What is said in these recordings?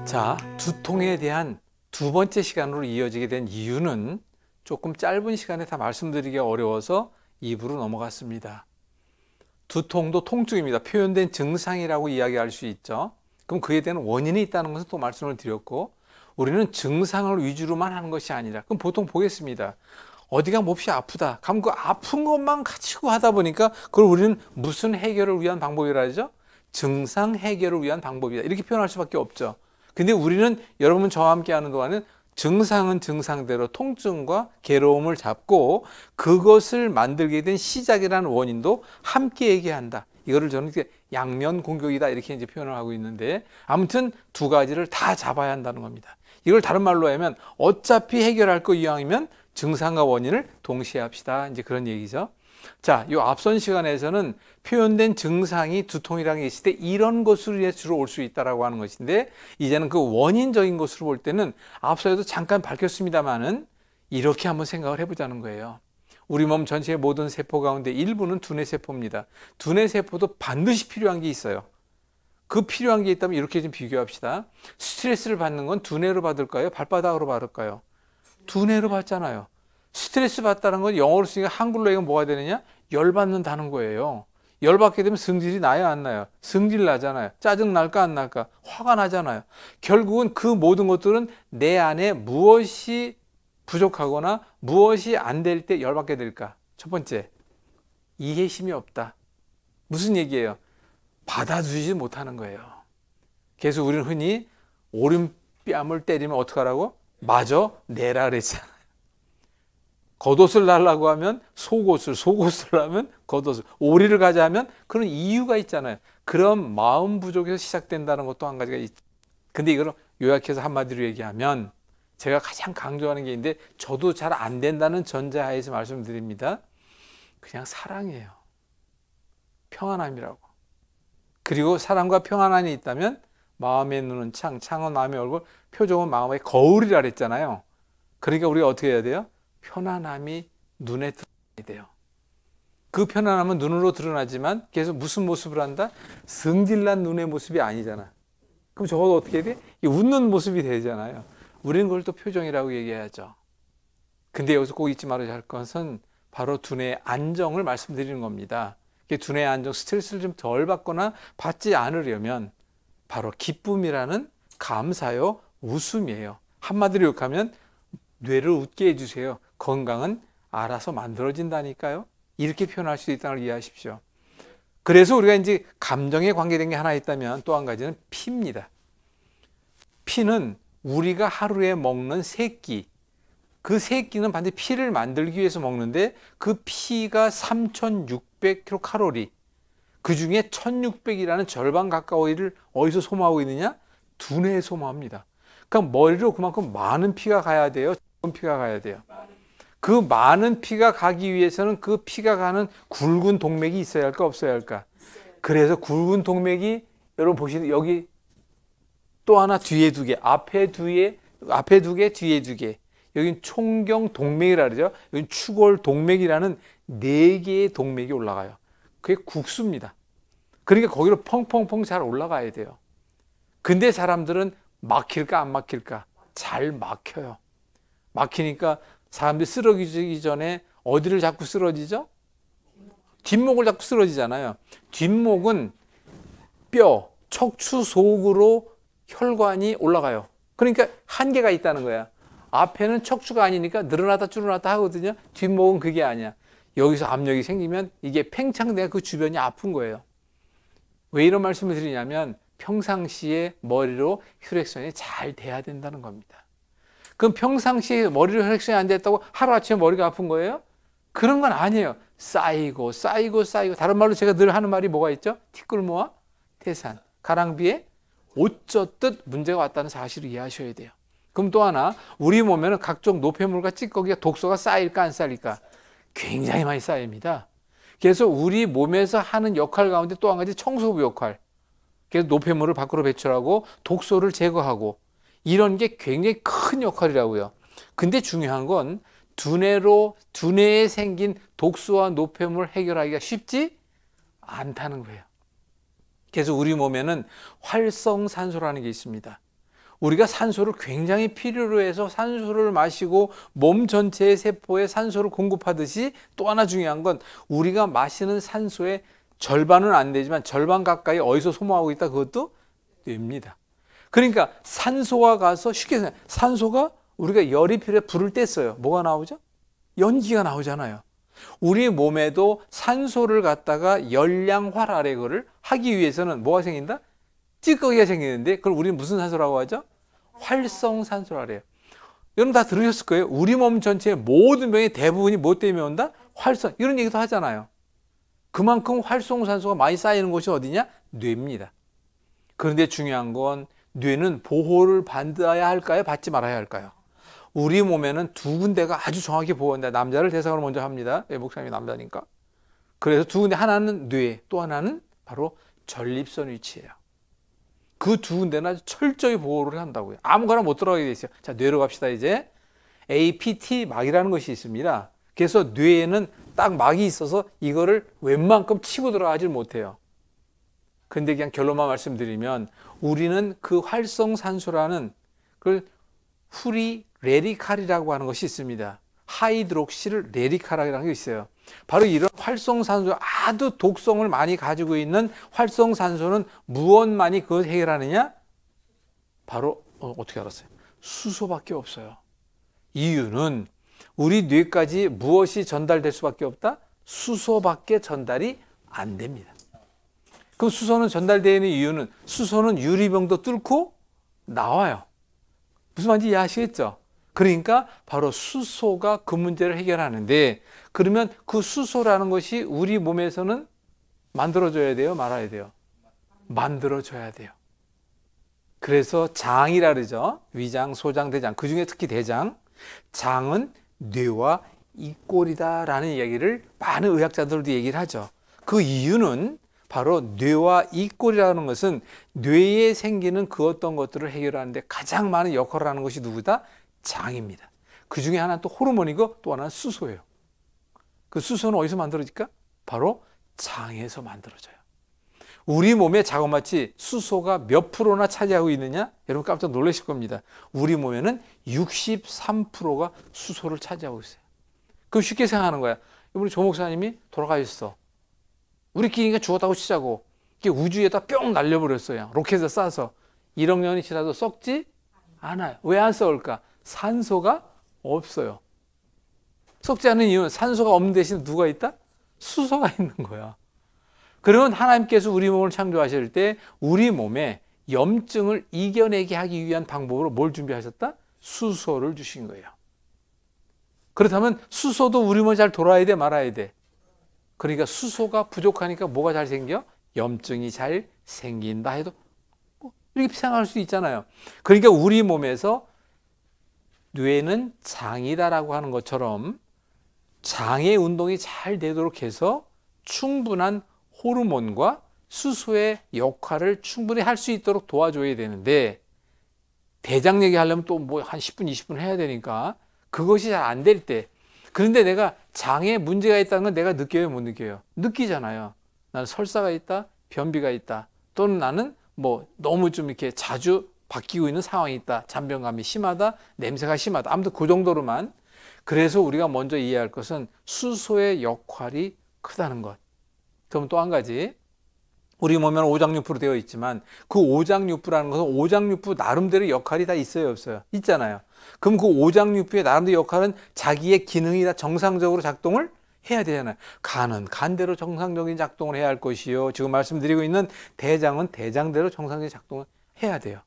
자, 두통에 대한 두 번째 시간으로 이어지게 된 이유는 조금 짧은 시간에 다 말씀드리기가 어려워서 2부로 넘어갔습니다. 두통도 통증입니다. 표현된 증상이라고 이야기할 수 있죠. 그럼 그에 대한 원인이 있다는 것은 또 말씀을 드렸고, 우리는 증상을 위주로만 하는 것이 아니라, 그럼 보통 보겠습니다. 어디가 몹시 아프다. 그럼 그 아픈 것만 가지고 하다 보니까 그걸 우리는 무슨 해결을 위한 방법이라 하죠? 증상 해결을 위한 방법이다. 이렇게 표현할 수밖에 없죠. 근데 우리는 여러분 저와 함께 하는 동안은 증상은 증상대로 통증과 괴로움을 잡고 그것을 만들게 된 시작이라는 원인도 함께 얘기한다. 이거를 저는 양면 공격이다 이렇게 이제 표현을 하고 있는데, 아무튼 두 가지를 다 잡아야 한다는 겁니다. 이걸 다른 말로 하면 어차피 해결할 거 이왕이면 증상과 원인을 동시에 합시다. 이제 그런 얘기죠. 자, 요 앞선 시간에서는 표현된 증상이 두통이라는 게 있을 때 이런 것으로 주로 올 수 있다라고 하는 것인데, 이제는 그 원인적인 것으로 볼 때는 앞서에도 잠깐 밝혔습니다만은 이렇게 한번 생각을 해보자는 거예요. 우리 몸 전체의 모든 세포 가운데 일부는 두뇌 세포입니다. 두뇌 세포도 반드시 필요한 게 있어요. 그 필요한 게 있다면 이렇게 좀 비교합시다. 스트레스를 받는 건 두뇌로 받을까요? 발바닥으로 받을까요? 두뇌로 받잖아요. 스트레스 받다는 건 영어로 쓰니까 한글로 이건 뭐가 되느냐? 열받는다는 거예요. 열받게 되면 성질이 나요, 안 나요? 성질 나잖아요. 짜증 날까 안 날까? 화가 나잖아요. 결국은 그 모든 것들은 내 안에 무엇이 부족하거나 무엇이 안 될 때 열받게 될까? 첫 번째, 이해심이 없다. 무슨 얘기예요? 받아주지 못하는 거예요. 그래서 우리는 흔히 오른뺨을 때리면 어떡하라고? 마저 내라 그랬잖아요. 겉옷을 달라고 하면 속옷을, 속옷을 하면 겉옷을, 오리를 가자 하면 그런 이유가 있잖아요. 그런 마음 부족에서 시작된다는 것도 한 가지가 있죠. 근데 이걸 요약해서 한마디로 얘기하면 제가 가장 강조하는 게 있는데 저도 잘 안 된다는 전제하에서 말씀드립니다. 그냥 사랑이에요. 평안함이라고. 그리고 사랑과 평안함이 있다면 마음의 눈은 창, 창은 마음의 얼굴, 표정은 마음의 거울이라 그랬잖아요. 그러니까 우리가 어떻게 해야 돼요? 편안함이 눈에 드러나야 돼요. 그 편안함은 눈으로 드러나지만 계속 무슨 모습을 한다? 성질난 눈의 모습이 아니잖아. 그럼 적어도 어떻게 돼? 웃는 모습이 되잖아요. 우리는 그걸 또 표정이라고 얘기해야죠. 근데 여기서 꼭 잊지 말아야 할 것은 바로 두뇌의 안정을 말씀드리는 겁니다. 두뇌의 안정, 스트레스를 좀 덜 받거나 받지 않으려면 바로 기쁨이라는 감사요, 웃음이에요. 한마디로 욕하면 뇌를 웃게 해주세요. 건강은 알아서 만들어진다니까요. 이렇게 표현할 수 있다는 걸 이해하십시오. 그래서 우리가 이제 감정에 관계된 게 하나 있다면 또 한 가지는 피입니다. 피는 우리가 하루에 먹는 세 끼, 그 세 끼는 반드시 피를 만들기 위해서 먹는데 그 피가 3,600kcal, 그 중에 1,600이라는 절반 가까이를 어디서 소모하고 있느냐? 두뇌에 소모합니다. 그러니까 머리로 그만큼 많은 피가 가야 돼요. 적은 피가 가야 돼요. 그 많은 피가 가기 위해서는 그 피가 가는 굵은 동맥이 있어야 할까 없어야 할까? 그래서 굵은 동맥이 여러분 보시는 여기 또 하나 뒤에 두 개, 앞에 두 개, 뒤에 두 개. 여긴 총경 동맥이라 그러죠. 여긴 추골 동맥이라는 네 개의 동맥이 올라가요. 그게 국수입니다. 그러니까 거기로 펑펑펑 잘 올라가야 돼요. 근데 사람들은 막힐까 안 막힐까? 잘 막혀요. 막히니까 사람들이 쓰러지기 전에 어디를 자꾸 쓰러지죠? 뒷목을 자꾸 쓰러지잖아요. 뒷목은 뼈, 척추 속으로 혈관이 올라가요. 그러니까 한계가 있다는 거야. 앞에는 척추가 아니니까 늘어났다 줄어났다 하거든요. 뒷목은 그게 아니야. 여기서 압력이 생기면 이게 팽창돼서 그 주변이 아픈 거예요. 왜 이런 말씀을 드리냐면 평상시에 머리로 혈액순환이 잘 돼야 된다는 겁니다. 그럼 평상시에 머리로 혈액순환이 안 됐다고 하루아침에 머리가 아픈 거예요? 그런 건 아니에요. 쌓이고 쌓이고 쌓이고. 다른 말로 제가 늘 하는 말이 뭐가 있죠? 티끌모아 태산. 가랑비에 옷 젖듯 문제가 왔다는 사실을 이해하셔야 돼요. 그럼 또 하나, 우리 몸에는 각종 노폐물과 찌꺼기가 독소가 쌓일까 안 쌓일까? 굉장히 많이 쌓입니다. 그래서 우리 몸에서 하는 역할 가운데 또 한 가지 청소부 역할. 그래서 노폐물을 밖으로 배출하고 독소를 제거하고 이런 게 굉장히 큰 역할이라고요. 근데 중요한 건 두뇌에 생긴 독소와 노폐물을 해결하기가 쉽지 않다는 거예요. 그래서 우리 몸에는 활성산소라는 게 있습니다. 우리가 산소를 굉장히 필요로 해서 산소를 마시고 몸 전체의 세포에 산소를 공급하듯이 또 하나 중요한 건 우리가 마시는 산소의 절반은 안 되지만 절반 가까이 어디서 소모하고 있다? 그것도 뇌입니다. 그러니까 산소가 가서 쉽게 생각해, 산소가 우리가 열이 필요해 불을 뗐어요. 뭐가 나오죠? 연기가 나오잖아요. 우리 몸에도 산소를 갖다가 열량활화를 하기 위해서는 뭐가 생긴다? 찌꺼기가 생기는데 그걸 우리는 무슨 산소라고 하죠? 활성산소라 그래요. 여러분 다 들으셨을 거예요. 우리 몸 전체의 모든 병의 대부분이 뭐 때문에 온다? 활성. 이런 얘기도 하잖아요. 그만큼 활성산소가 많이 쌓이는 곳이 어디냐? 뇌입니다. 그런데 중요한 건 뇌는 보호를 받아야 할까요? 받지 말아야 할까요? 우리 몸에는 두 군데가 아주 정확히 보호한다. 남자를 대상으로 먼저 합니다. 목사님이 남자니까. 그래서 두 군데, 하나는 뇌, 또 하나는 바로 전립선 위치예요. 그 두 군데는 아주 철저히 보호를 한다고요. 아무거나 못 들어가게 돼 있어요. 자, 뇌로 갑시다. 이제 APT 막이라는 것이 있습니다. 그래서 뇌에는 딱 막이 있어서 이거를 웬만큼 치고 들어가질 못해요. 근데 그냥 결론만 말씀드리면 우리는 그 활성산소라는 그걸 후리레리칼이라고 하는 것이 있습니다. 하이드록실 레리칼이라는 게 있어요. 바로 이런 활성산소, 아주 독성을 많이 가지고 있는 활성산소는 무엇만이 그걸 해결하느냐? 바로 어떻게 알았어요? 수소밖에 없어요. 이유는 우리 뇌까지 무엇이 전달될 수밖에 없다? 수소밖에 전달이 안 됩니다. 그럼 수소는 전달되는 이유는 수소는 유리병도 뚫고 나와요. 무슨 말인지 이해하시겠죠? 그러니까 바로 수소가 그 문제를 해결하는데 그러면 그 수소라는 것이 우리 몸에서는 만들어져야 돼요? 말아야 돼요? 만들어져야 돼요. 그래서 장이라 그러죠. 위장, 소장, 대장. 그 중에 특히 대장. 장은 뇌와 이꼴이다라는 이야기를 많은 의학자들도 얘기를 하죠. 그 이유는 바로 뇌와 이꼴이라는 것은 뇌에 생기는 그 어떤 것들을 해결하는데 가장 많은 역할을 하는 것이 누구다? 장입니다. 그 중에 하나는 또 호르몬이고 또 하나는 수소예요. 그 수소는 어디서 만들어질까? 바로 장에서 만들어져요. 우리 몸에 자그마치 수소가 몇 프로나 차지하고 있느냐? 여러분 깜짝 놀라실 겁니다. 우리 몸에는 63%가 수소를 차지하고 있어요. 그럼 쉽게 생각하는 거야. 우리 조 목사님이 돌아가셨어. 우리끼리가 죽었다고 치자고. 이게 우주에다 뿅 날려버렸어요. 로켓을 쏴서. 1억 년이 지나도 썩지 않아요. 왜 안 썩을까? 산소가 없어요. 썩지 않는 이유는 산소가 없는 대신 누가 있다? 수소가 있는 거야. 그러면 하나님께서 우리 몸을 창조하실 때 우리 몸에 염증을 이겨내게 하기 위한 방법으로 뭘 준비하셨다? 수소를 주신 거예요. 그렇다면 수소도 우리 몸에 잘 돌아야 돼, 말아야 돼? 그러니까 수소가 부족하니까 뭐가 잘 생겨? 염증이 잘 생긴다 해도 이렇게 생각할 수 있잖아요. 그러니까 우리 몸에서 뇌는 장이다라고 하는 것처럼 장의 운동이 잘 되도록 해서 충분한 호르몬과 수소의 역할을 충분히 할 수 있도록 도와줘야 되는데 대장 얘기하려면 또 뭐 한 10분, 20분 해야 되니까 그것이 잘 안 될 때 그런데 내가 장에 문제가 있다는 건 내가 느껴요, 못 느껴요? 느끼잖아요. 나는 설사가 있다, 변비가 있다, 또는 나는 뭐 너무 좀 이렇게 자주 바뀌고 있는 상황이 있다, 잔변감이 심하다, 냄새가 심하다. 아무튼 그 정도로만. 그래서 우리가 먼저 이해할 것은 수소의 역할이 크다는 것. 그럼 또 한 가지. 우리 몸에는 오장육부로 되어 있지만 그 오장육부라는 것은 오장육부 나름대로 역할이 다 있어요, 없어요? 있잖아요. 그럼 그 오장육부의 나름대로 역할은 자기의 기능이 다 정상적으로 작동을 해야 되잖아요. 간은 간대로 정상적인 작동을 해야 할 것이요. 지금 말씀드리고 있는 대장은 대장대로 정상적인 작동을 해야 돼요.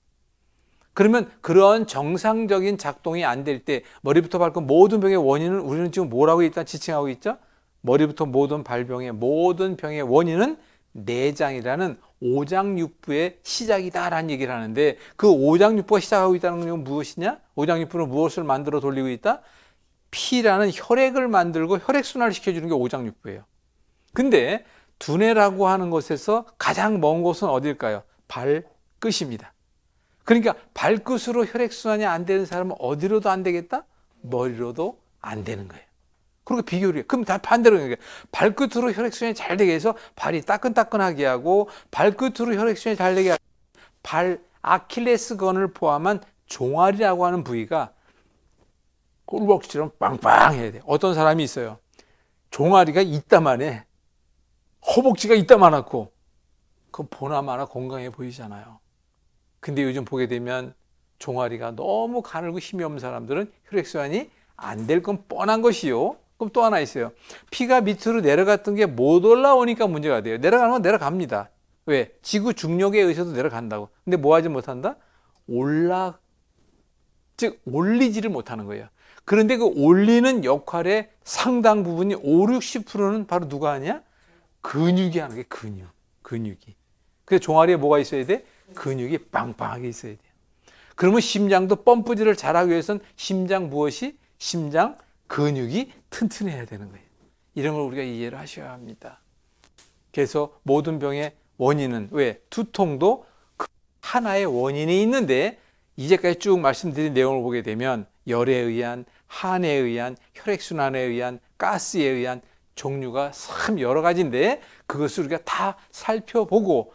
그러면 그런 정상적인 작동이 안 될 때 머리부터 발끝 모든 병의 원인은 우리는 지금 뭐라고 일단 지칭하고 있죠? 머리부터 모든 발병의 모든 병의 원인은 내장이라는 오장육부의 시작이다라는 얘기를 하는데 그 오장육부가 시작하고 있다는 건 무엇이냐? 오장육부는 무엇을 만들어 돌리고 있다? 피라는 혈액을 만들고 혈액순환을 시켜주는 게 오장육부예요. 근데 두뇌라고 하는 것에서 가장 먼 곳은 어딜까요? 발끝입니다. 그러니까 발끝으로 혈액순환이 안 되는 사람은 어디로도 안 되겠다? 머리로도 안 되는 거예요. 그리고 비교를 해요. 그럼 다 반대로 하는 거예요. 발끝으로 혈액순환이 잘 되게 해서 발이 따끈따끈하게 하고, 발끝으로 혈액순환이 잘 되게 하고, 발 아킬레스건을 포함한 종아리라고 하는 부위가 꿀벅지처럼 빵빵해야 돼요. 어떤 사람이 있어요. 종아리가 이따만해. 허벅지가 이따만하고, 그건 보나마나 건강해 보이잖아요. 근데 요즘 보게 되면 종아리가 너무 가늘고 힘이 없는 사람들은 혈액순환이 안 될 건 뻔한 것이요. 그럼 또 하나 있어요. 피가 밑으로 내려갔던 게 못 올라오니까 문제가 돼요. 내려가는 건 내려갑니다. 왜? 지구 중력에 의해서도 내려간다고. 근데 뭐 하지 못한다? 즉 올리지를 못하는 거예요. 그런데 그 올리는 역할의 상당 부분이 5, 60%는 바로 누가 하냐? 근육이 하는 게 근육이. 그래서 종아리에 뭐가 있어야 돼? 근육이 빵빵하게 있어야 돼요. 그러면 심장도 펌프질을 잘하기 위해서는 심장 무엇이? 심장 근육이 튼튼해야 되는 거예요. 이런 걸 우리가 이해를 하셔야 합니다. 그래서 모든 병의 원인은 왜? 두통도 하나의 원인이 있는데 이제까지 쭉 말씀드린 내용을 보게 되면 열에 의한, 한에 의한, 혈액순환에 의한, 가스에 의한 종류가 참 여러 가지인데 그것을 우리가 다 살펴보고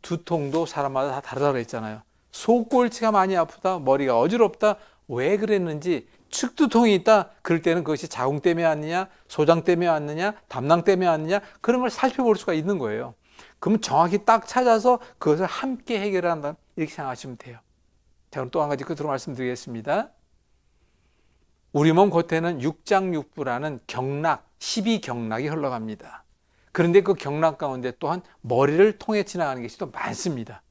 두통도 사람마다 다 다르다고 했잖아요. 속골치가 많이 아프다, 머리가 어지럽다, 왜 그랬는지 측두통이 있다, 그럴 때는 그것이 자궁 때문에 왔느냐, 소장 때문에 왔느냐, 담낭 때문에 왔느냐, 그런 걸 살펴볼 수가 있는 거예요. 그러면 정확히 딱 찾아서 그것을 함께 해결한다, 이렇게 생각하시면 돼요. 자, 그럼 또 한 가지 끝으로 말씀드리겠습니다. 우리 몸 겉에는 육장육부라는 경락, 12경락이 흘러갑니다. 그런데 그 경락 가운데 또한 머리를 통해 지나가는 것이 또 많습니다.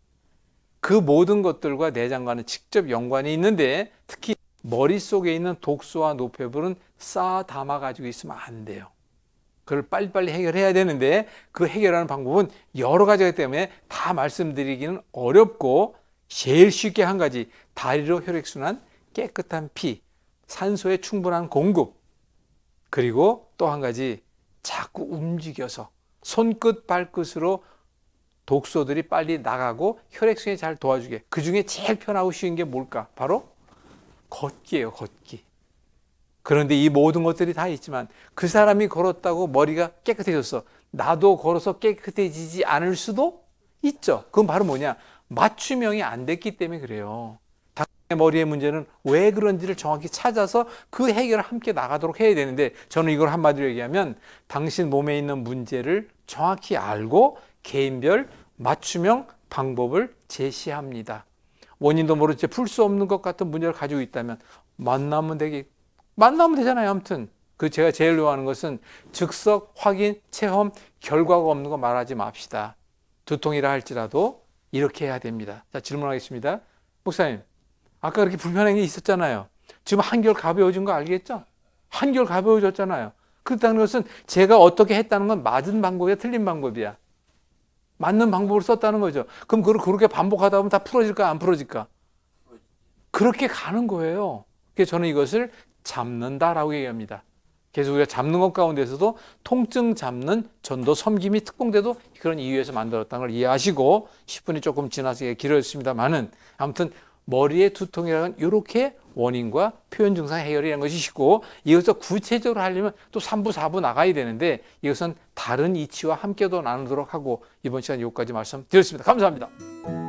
그 모든 것들과 내장과는 직접 연관이 있는데 특히 머릿속에 있는 독소와 노폐물은 쌓아 담아 가지고 있으면 안 돼요. 그걸 빨리빨리 해결해야 되는데 그 해결하는 방법은 여러 가지가 있기 때문에 다 말씀드리기는 어렵고 제일 쉽게 한 가지, 다리로 혈액순환, 깨끗한 피, 산소의 충분한 공급, 그리고 또 한 가지 자꾸 움직여서 손끝 발끝으로 독소들이 빨리 나가고 혈액순환이 잘 도와주게. 그 중에 제일 편하고 쉬운 게 뭘까? 바로 걷기예요, 걷기. 그런데 이 모든 것들이 다 있지만 그 사람이 걸었다고 머리가 깨끗해졌어. 나도 걸어서 깨끗해지지 않을 수도 있죠. 그건 바로 뭐냐? 맞춤형이 안 됐기 때문에 그래요. 당신의 머리의 문제는 왜 그런지를 정확히 찾아서 그 해결을 함께 나가도록 해야 되는데 저는 이걸 한마디로 얘기하면 당신 몸에 있는 문제를 정확히 알고 개인별 맞춤형 방법을 제시합니다. 원인도 모르지 풀 수 없는 것 같은 문제를 가지고 있다면 만나면 되잖아요. 아무튼 그 제가 제일 좋아하는 것은 즉석 확인 체험 결과가 없는 거 말하지 맙시다. 두통이라 할지라도 이렇게 해야 됩니다. 자, 질문하겠습니다. 목사님, 아까 그렇게 불편한 게 있었잖아요. 지금 한결 가벼워진 거 알겠죠? 한결 가벼워졌잖아요. 그렇다는 것은 제가 어떻게 했다는 건 맞은 방법이야, 틀린 방법이야? 맞는 방법을 썼다는 거죠. 그럼 그렇게 반복하다 보면 다 풀어질까, 안 풀어질까? 그렇게 가는 거예요. 그래서 저는 이것을 잡는다라고 얘기합니다. 그래서 우리가 잡는 것 가운데서도 통증 잡는 전도 섬김이 특공대도 그런 이유에서 만들었다는 걸 이해하시고 10분이 조금 지나서 길어졌습니다만은 아무튼 머리의 두통이라는 이렇게 원인과 표현 증상 해결이라는 것이 있고 이것을 구체적으로 하려면 또 3부, 4부 나가야 되는데 이것은 다른 이치와 함께도 나누도록 하고 이번 시간 여기까지 말씀드렸습니다. 감사합니다.